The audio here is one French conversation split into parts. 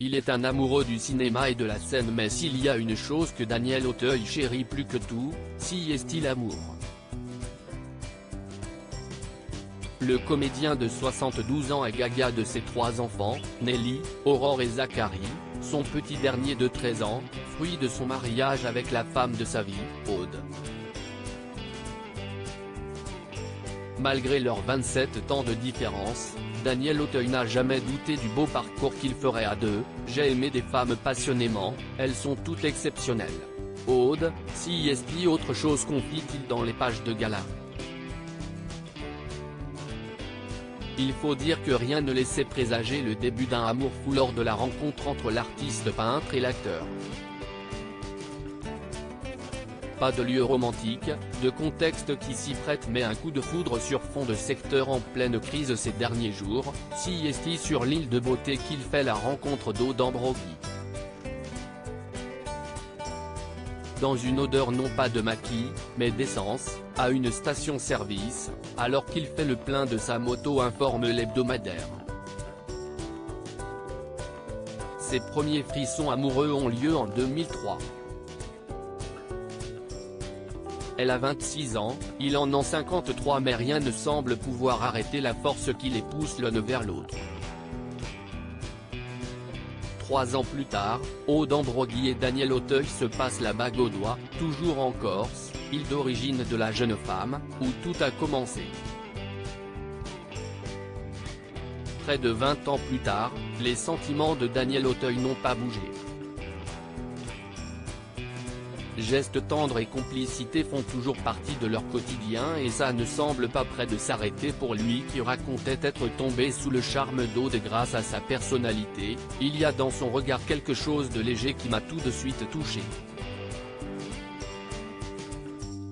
Il est un amoureux du cinéma et de la scène, mais s'il y a une chose que Daniel Auteuil chérit plus que tout, c'est l'amour. Le comédien de 72 ans est gaga de ses 3 enfants, Nelly, Aurore et Zachary, son petit dernier de 13 ans, fruit de son mariage avec la femme de sa vie, Aude. Malgré leurs 27 ans de différence, Daniel Auteuil n'a jamais douté du beau parcours qu'il ferait à deux. J'ai aimé des femmes passionnément, elles sont toutes exceptionnelles. Aude, autre chose, confie-t-il dans les pages de gala. Il faut dire que rien ne laissait présager le début d'un amour fou lors de la rencontre entre l'artiste peintre et l'acteur. Pas de lieu romantique, de contexte qui s'y prête, mais un coup de foudre sur fond de secteur en pleine crise ces derniers jours, sur l'île de beauté qu'il fait la rencontre d'Aude Ambrogi. Dans une odeur non pas de maquis, mais d'essence, à une station-service, alors qu'il fait le plein de sa moto, informe l'hebdomadaire. Ses premiers frissons amoureux ont lieu en 2003. Elle a 26 ans, il en a 53, mais rien ne semble pouvoir arrêter la force qui les pousse l'un vers l'autre. 3 ans plus tard, Aude Ambrogi et Daniel Auteuil se passent la bague au doigt, toujours en Corse, île d'origine de la jeune femme, où tout a commencé. Près de 20 ans plus tard, les sentiments de Daniel Auteuil n'ont pas bougé. Gestes tendres et complicité font toujours partie de leur quotidien, et ça ne semble pas près de s'arrêter pour lui, qui racontait être tombé sous le charme d'Aude grâce à sa personnalité. Il y a dans son regard quelque chose de léger qui m'a tout de suite touché.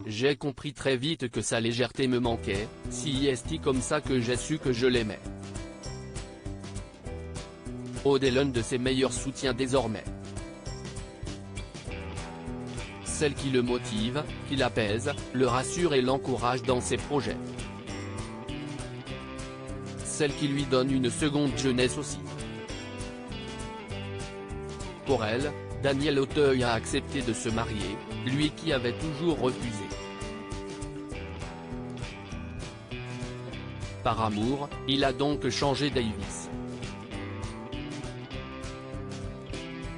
J'ai compris très vite que sa légèreté me manquait, c'est comme ça que j'ai su que je l'aimais. Aude est l'un de ses meilleurs soutiens désormais. Celle qui le motive, qui l'apaise, le rassure et l'encourage dans ses projets. Celle qui lui donne une seconde jeunesse aussi. Pour elle, Daniel Auteuil a accepté de se marier, lui qui avait toujours refusé. Par amour, il a donc changé Davis.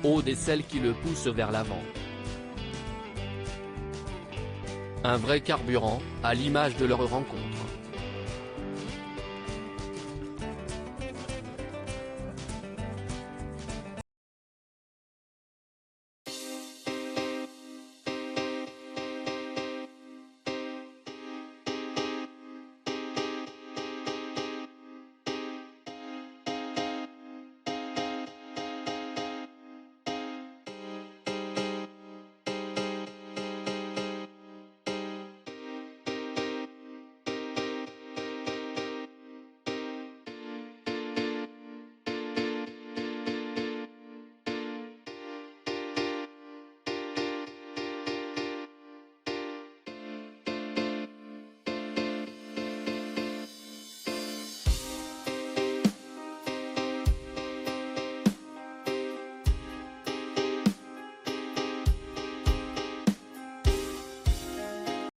Aude est celle qui le pousse vers l'avant. Un vrai carburant, à l'image de leur rencontre.